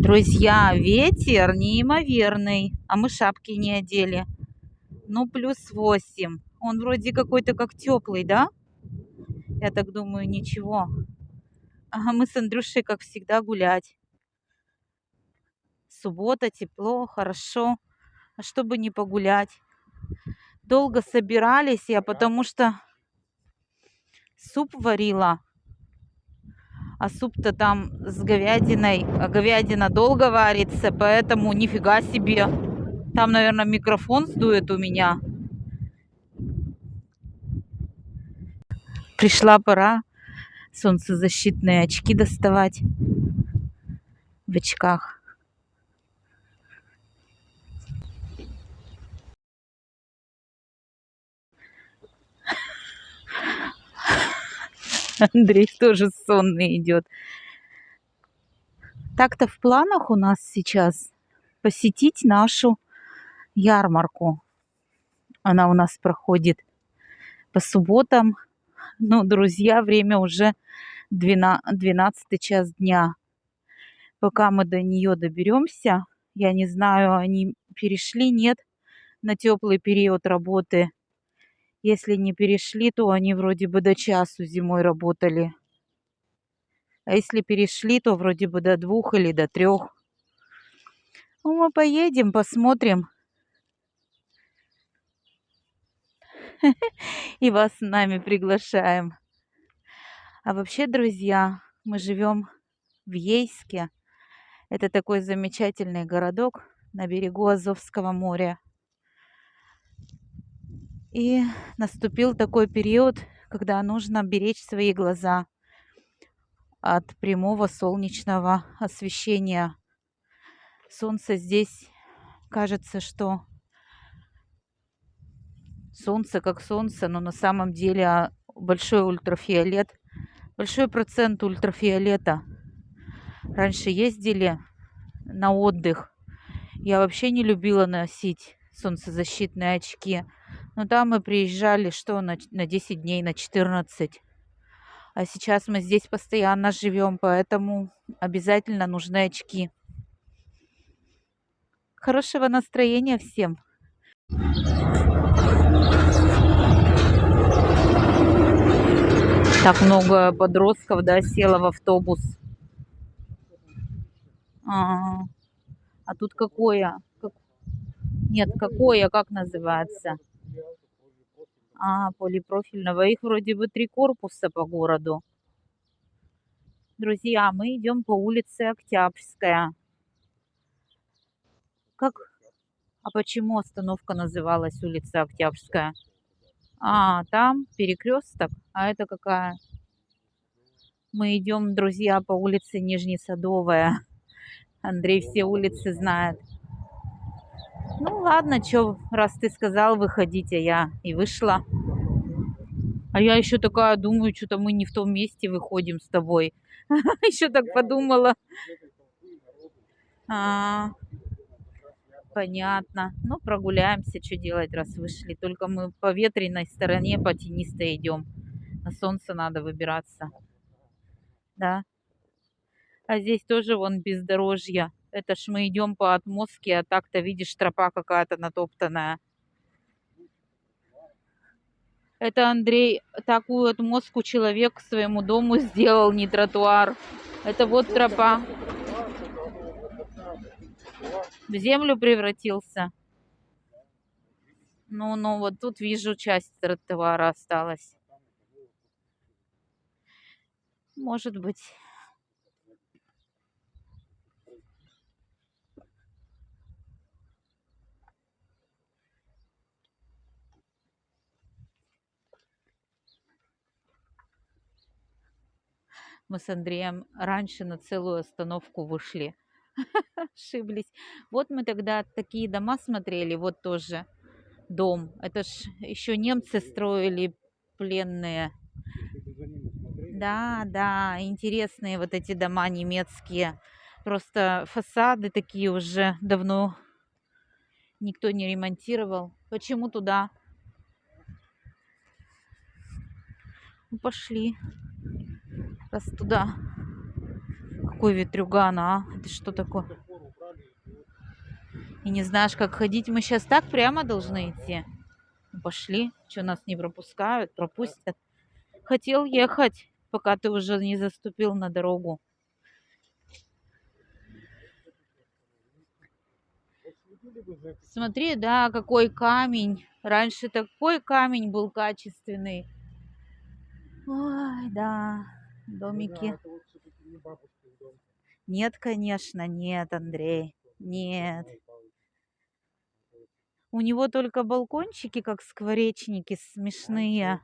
Друзья, ветер неимоверный, а мы шапки не одели. Ну, +8. Он вроде какой-то как теплый, да? Я так думаю, ничего. Ага, мы с Андрюшей, как всегда, гулять. Суббота, тепло, хорошо. А чтобы не погулять? Долго собирались я, потому что суп варила. А суп-то там с говядиной. А говядина долго варится, поэтому нифига себе. Там, наверное, микрофон сдует у меня. Пришла пора солнцезащитные очки доставать в очках. Андрей тоже сонный идет. Так-то в планах у нас сейчас посетить нашу ярмарку. Она у нас проходит по субботам. Ну, друзья, время уже 12 час дня. Пока мы до нее доберемся, я не знаю, они перешли, нет, на теплый период работы. Если не перешли, то они вроде бы до часу зимой работали. А если перешли, то вроде бы до 2 или до 3. Ну, мы поедем, посмотрим. И вас с нами приглашаем. А вообще, друзья, мы живем в Ейске. Это такой замечательный городок на берегу Азовского моря. И наступил такой период, когда нужно беречь свои глаза от прямого солнечного освещения. Солнце здесь, кажется, что солнце как солнце, но на самом деле большой ультрафиолет, большой процент ультрафиолета. Раньше ездили на отдых. Я вообще не любила носить солнцезащитные очки. Но там мы приезжали, что на 10 дней, на 14. А сейчас мы здесь постоянно живем, поэтому обязательно нужны очки. Хорошего настроения всем! Так много подростков, да, село в автобус. А, а тут какое? Нет, какое, как называется? Полипрофильного. Их вроде бы 3 корпуса по городу. Друзья, мы идем по улице Октябрьская. Как? А почему остановка называлась улица Октябрьская? Там перекресток. А это какая? Мы идем, друзья, по улице Нижнесадовая. Андрей все улицы знает. Ну ладно, чё, раз ты сказал выходить, а я и вышла. А я еще такая думаю, что-то мы не в том месте выходим с тобой. Еще так подумала. А, Понятно. Ну, прогуляемся, что делать, раз вышли. Только мы по ветреной стороне, по тенистой идем. На солнце надо выбираться. Да. А здесь тоже вон бездорожье. Это ж мы идем по отмостке, а так-то, видишь, тропа какая-то натоптанная. Это Андрей такую отмостку человек к своему дому сделал, не тротуар. Это вот тропа. В землю превратился. Ну, вот тут вижу, часть тротуара осталась. Может быть. Мы с Андреем раньше на целую остановку вышли. Ошиблись. Вот мы тогда такие дома смотрели, вот тоже дом. Это ж еще немцы строили, пленные. Да, да, интересные вот эти дома немецкие. Просто фасады такие уже давно никто не ремонтировал. Почему туда? Ну, пошли. Раз туда какой ветрюган, а? Это что такое? И не знаешь, как ходить. Мы сейчас так прямо должны идти. Ну, пошли. Что, нас не пропускают? Пропустят. Хотел ехать, пока ты уже не заступил на дорогу. Смотри, да, какой камень. Раньше такой камень был качественный. Ой, да, домики. Нет, конечно, нет, Андрей. Нет. У него только балкончики, как скворечники, смешные.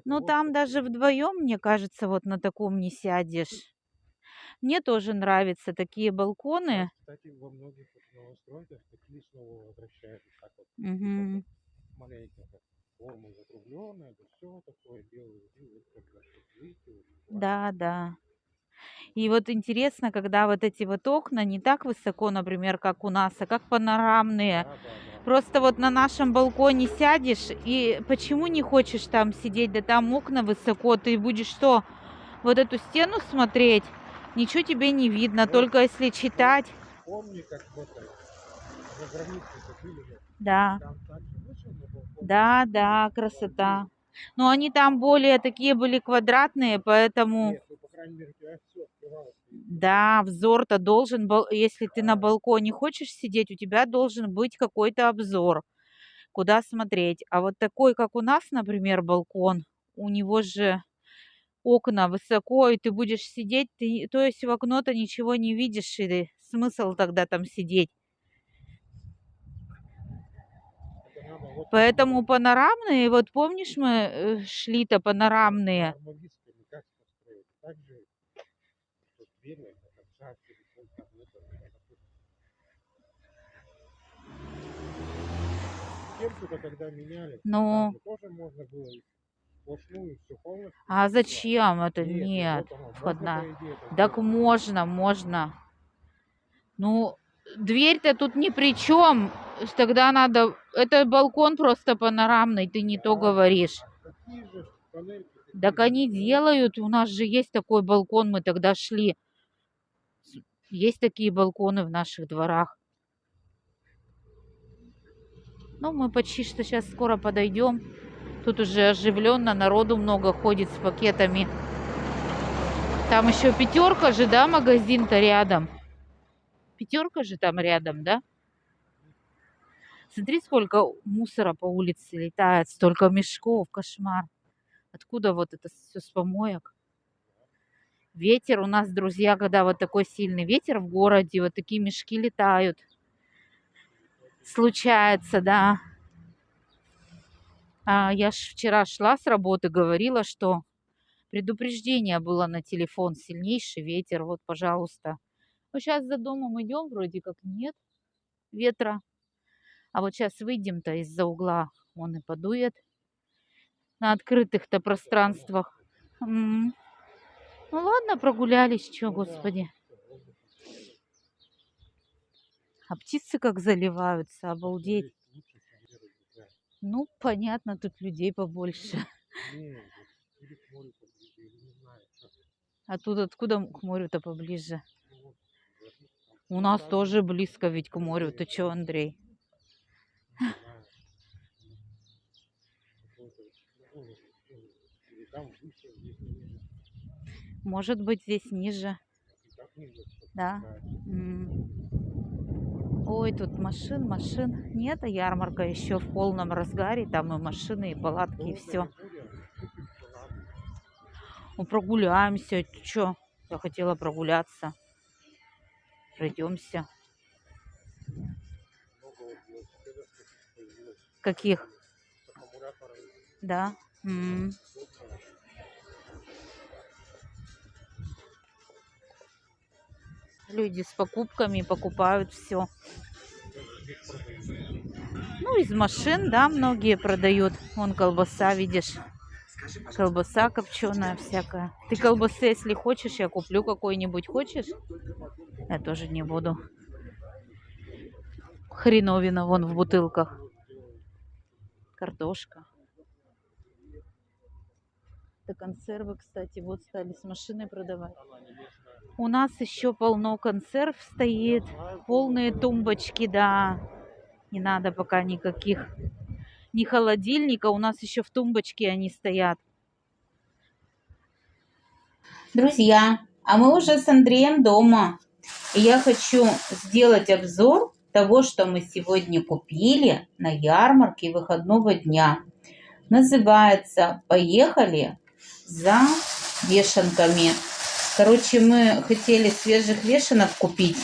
Ну, там даже вдвоем, мне кажется, вот на таком не сядешь. Мне тоже нравятся такие балконы. Кстати, во многих новостройках такие снова возвращают. Так вот, Мгм. маленько так, форма закругленная, да все такое белое, и вот когда что-то выйти, вот, Да, да. И вот интересно, когда вот эти вот окна не так высоко, например, как у нас, а как панорамные. да, да, да. Просто вот на нашем балконе сядешь, и почему не хочешь там сидеть? Да там окна высоко, ты будешь что, вот эту стену смотреть? Ничего тебе не видно, Вот, только если читать. помни, как вот это, за границей были, вот, Да, там так же вышел на балкон, да, да, красота. Но они там более такие были квадратные, поэтому... нет, ну, по крайней мере, у тебя все открывалось. Да, взор-то должен был, если ты на балконе хочешь сидеть, у тебя должен быть какой-то обзор, куда смотреть. А вот такой, как у нас, например, балкон, у него же окна высоко, и ты будешь сидеть, ты, то есть в окно-то ничего не видишь, и смысл тогда там сидеть. Это надо вот Поэтому панорамные, вот помнишь, мы шли-то панорамные, армавистами как построить. Так же, вот двери, это шаг, телефон, там, это, стенку-то когда меняли, там ну, же тоже можно было сплошную все полностью а закрывать. зачем это? Нет, ну Нет, вот оно, можно входная. по идее это Так сделать. можно, можно. Ну, дверь-то тут ни при чем. Тогда надо... Это балкон просто панорамный, ты не то Да, говоришь. такие же панельки, Так такие же они панельки. делают, у нас же есть такой балкон, мы тогда шли. Есть такие балконы в наших дворах. Ну, мы почти что сейчас скоро подойдем. Тут уже оживленно, народу много ходит с пакетами. Там еще пятерка же, да, магазин-то рядом. Пятерка же там рядом, да? Смотри, сколько мусора по улице летает, столько мешков, кошмар. Откуда вот это все с помоек? Ветер у нас, друзья, когда вот такой сильный ветер в городе, вот такие мешки летают. Случается, да. А я ж вчера шла с работы, говорила, что предупреждение было на телефон, сильнейший ветер, вот, пожалуйста. Ну, сейчас за домом идем, вроде как нет ветра. А вот сейчас выйдем-то из-за угла, он и подует на открытых-то пространствах. М. Ну ладно, прогулялись, чё, Ну да, господи. воздух. А птицы как заливаются, Просто обалдеть. здесь лучше суммировать, да. Ну, понятно, тут людей побольше. Не, вот, или к морю поближе, или не знаю, что. А тут откуда к морю-то поближе? Ну вот, вроде там У нас фонтан, тоже близко ведь к морю. Ты или, чё, Андрей? не знаю, какой-то, ну, или там выше, здесь ниже, Может быть, здесь ниже. и так ниже, что Да. получается. М. Ой, тут машин. Нет, а ярмарка еще в полном разгаре. Там и машины, и палатки, и Долго не все. будем, купим, что надо. Ну, прогуляемся. Чё? Я хотела прогуляться. Пройдемся. Много вот велосипедов таких появилось, Каких? с аккумуляторами, Да. М. удобно. Люди с покупками покупают все. Даже здесь продают. Ну, из машин, да, многие продают. Вон колбаса, видишь. Колбаса копченая всякая. Ты колбасы, если хочешь, я куплю какой-нибудь. Хочешь? Я тоже не буду. Хреновина вон в бутылках. Картошка. Это консервы, кстати, вот стали с машиной продавать. У нас еще полно консерв стоит, полные тумбочки, да. Не надо пока никаких, ни холодильника, у нас еще в тумбочке они стоят. Друзья, а мы уже с Андреем дома. И я хочу сделать обзор того, что мы сегодня купили на ярмарке выходного дня. Называется «Поехали за вешенками». Короче, мы хотели свежих вешенок купить.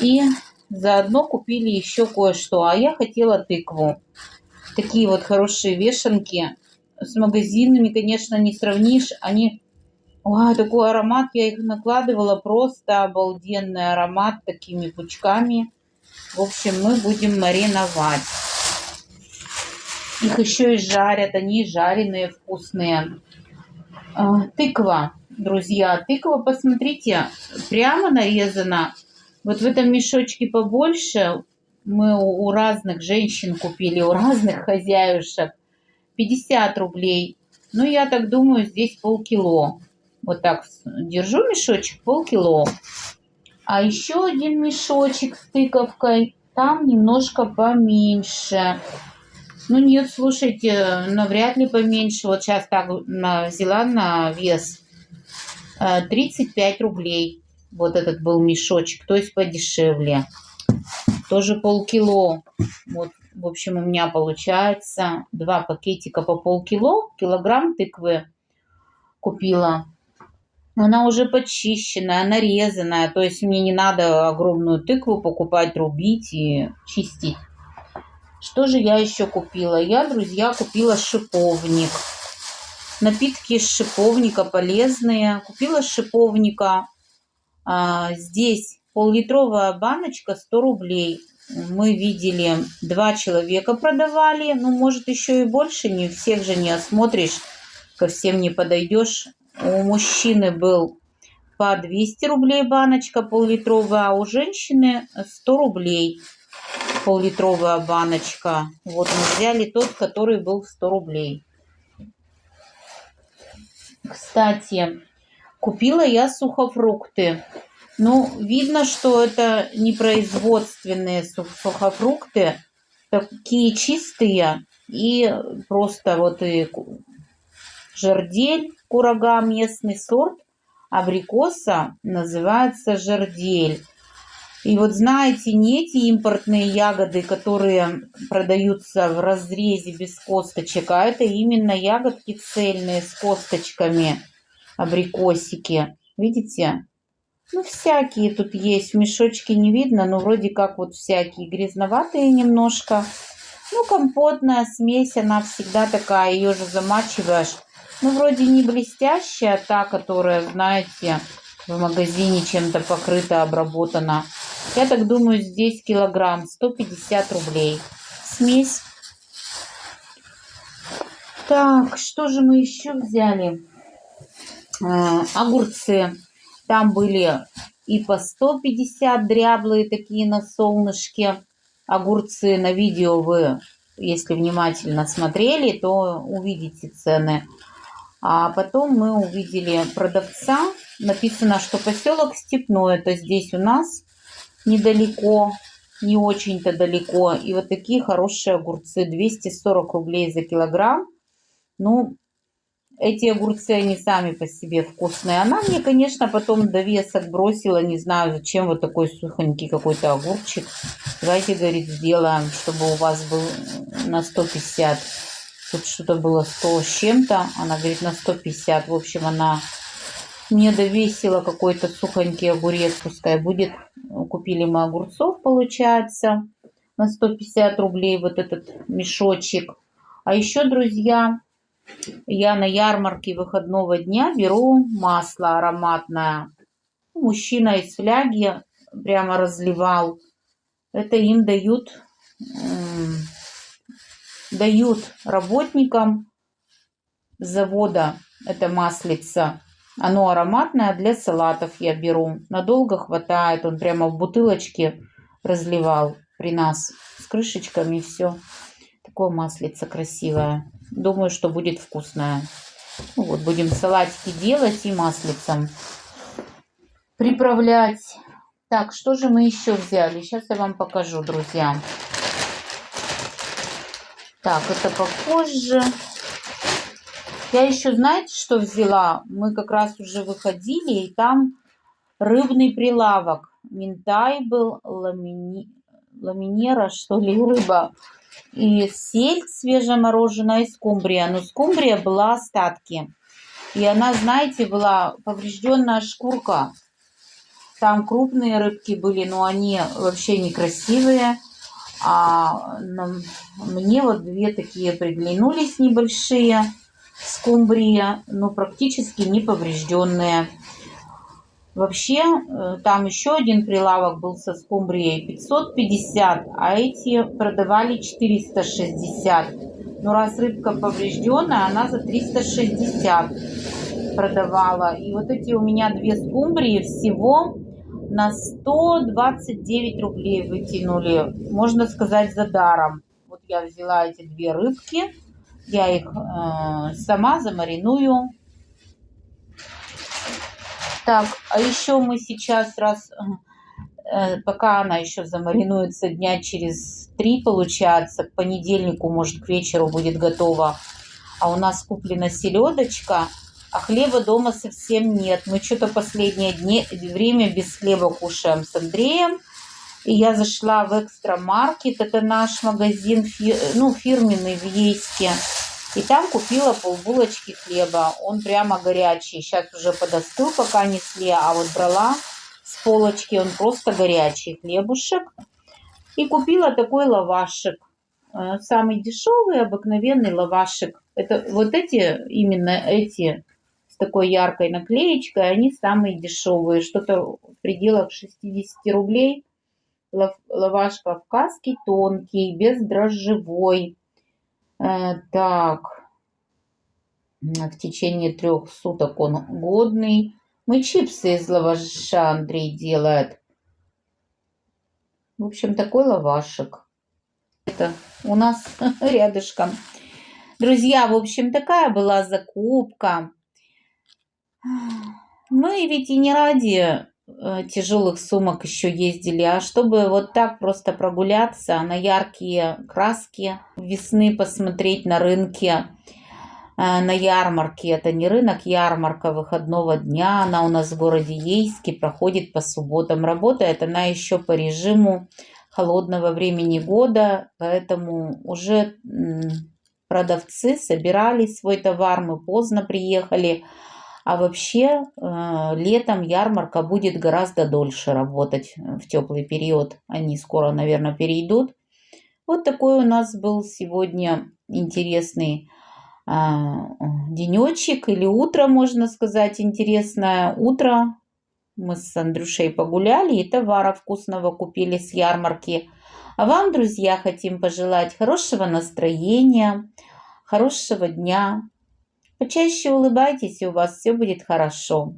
И заодно купили еще кое-что. А я хотела тыкву. Такие вот хорошие вешенки. С магазинами, конечно, не сравнишь. Они... Ой, такой аромат. Я их накладывала. Просто обалденный аромат. Такими пучками. В общем, мы будем мариновать. Их еще и жарят. Они жареные, вкусные. Тыква, друзья. Тыква, посмотрите, прямо нарезана. Вот в этом мешочке побольше мы у разных женщин купили, у разных хозяюшек. 50 рублей. Ну, я так думаю, здесь полкило. Вот так держу мешочек, полкило. А еще один мешочек с тыковкой. Там немножко поменьше. Ну, нет, слушайте, навряд ли поменьше. Вот сейчас так взяла на вес. 35 рублей. Вот этот был мешочек, то есть подешевле. Тоже полкило. Вот, в общем, у меня получается 2 пакетика по полкило. Килограмм тыквы купила. Она уже почищенная, нарезанная. То есть мне не надо огромную тыкву покупать, рубить и чистить. Что же я еще купила? Я, друзья, купила шиповник. Напитки из шиповника полезные. Купила шиповника. Здесь пол-литровая баночка 100 рублей. Мы видели, 2 человека продавали. Ну, может, еще и больше. Не всех же не осмотришь. Ко всем не подойдешь. У мужчины был по 200 рублей баночка пол-литровая, а у женщины 100 рублей пол-литровая баночка. Вот мы взяли тот, который был 100 рублей. Кстати, купила я сухофрукты. Ну, видно, что это не производственные сухофрукты. Такие чистые. И просто вот и жардель, курага, местный сорт абрикоса, называется жардель. И вот знаете, не эти импортные ягоды, которые продаются в разрезе без косточек, а это именно ягодки цельные с косточками, абрикосики. Видите? Ну, всякие тут есть. В мешочке не видно, но вроде как вот всякие. Грязноватые немножко. Ну, компотная смесь, она всегда такая, ее же замачиваешь. Ну, вроде не блестящая, а та, которая, знаете, в магазине чем-то покрыта, обработана. Я так думаю, здесь килограмм 150 рублей. Смесь. Так, что же мы еще взяли? Огурцы. Там были и по 150 дряблые такие на солнышке. Огурцы на видео вы, если внимательно смотрели, то увидите цены. А потом мы увидели продавца. Написано, что поселок Степной. Это здесь у нас недалеко, не очень-то далеко. И вот такие хорошие огурцы. 240 рублей за килограмм. Ну, эти огурцы, они сами по себе вкусные. Она мне, конечно, потом довесок бросила. Не знаю, зачем вот такой сухонький какой-то огурчик. Давайте, говорит, сделаем, чтобы у вас был на 150. Тут что-то было 100 с чем-то. Она говорит, на 150. В общем, она мне довесила какой-то сухонький огурец. Пускай будет. Купили мы огурцов, получается, на 150 рублей вот этот мешочек. А еще, друзья, я на ярмарке выходного дня беру масло ароматное. Мужчина из фляги прямо разливал. Это им дают работникам завода это маслица. Оно ароматное, для салатов я беру. Надолго хватает. Он прямо в бутылочке разливал при нас с крышечками, все. Такое маслице красивое. Думаю, что будет вкусное. Ну, вот будем салатики делать и маслицем приправлять. Так, что же мы еще взяли? Сейчас я вам покажу, друзья. Так, это попозже. Я еще, знаете, что взяла? Мы как раз уже выходили, и там рыбный прилавок. Минтай был, ламинера, что ли, рыба. И сельдь свежемороженая, и скумбрия. Но скумбрия была остатки. И она, знаете, была поврежденная шкурка. Там крупные рыбки были, но они вообще некрасивые. А мне вот две такие приглянулись небольшие скумбрии, но практически не поврежденные. Вообще, там еще один прилавок был со скумбрией 550, а эти продавали 460. Но раз рыбка поврежденная, она за 360 продавала. И вот эти у меня две скумбрии всего на 129 рублей вытянули. Можно сказать, за даром. Вот я взяла эти две рыбки. Я их сама замариную. Так, а еще мы сейчас пока она еще замаринуется дня через 3, получается, к понедельнику, может, к вечеру будет готова. А у нас куплена селедочка, а хлеба дома совсем нет. Мы что-то последнее время без хлеба кушаем с Андреем. И я зашла в Экстра-маркет, это наш магазин, фирменный в Ейске. И там купила полбулочки хлеба. Он прямо горячий. Сейчас уже подостыл, пока несли. А вот брала с полочки, он просто горячий хлебушек. И купила такой лавашек. Самый дешевый, обыкновенный лавашек. Это вот именно эти с такой яркой наклеечкой, они самые дешевые. Что-то в пределах 60 рублей. Лаваш кавказский тонкий, бездрожжевой. Так, в течение 3 суток он годный. Мы чипсы из лаваша Андрей делает. В общем, такой лавашек. Это у нас рядышком. Друзья, в общем, такая была закупка. Мы ведь и не ради тяжелых сумок еще ездили, а чтобы вот так просто прогуляться, на яркие краски весны посмотреть на рынке, на ярмарке. Это не рынок, ярмарка выходного дня. Она у нас в городе Ейске проходит по субботам. Работает она еще по режиму холодного времени года, поэтому уже продавцы собирали свой товар, мы поздно приехали. А вообще летом ярмарка будет гораздо дольше работать в теплый период. Они скоро, наверное, перейдут. Вот такой у нас был сегодня интересный денечек или утро, можно сказать, интересное утро. Мы с Андрюшей погуляли и товара вкусного купили с ярмарки. А вам, друзья, хотим пожелать хорошего настроения, хорошего дня. Почаще улыбайтесь, и у вас все будет хорошо.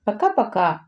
Пока-пока.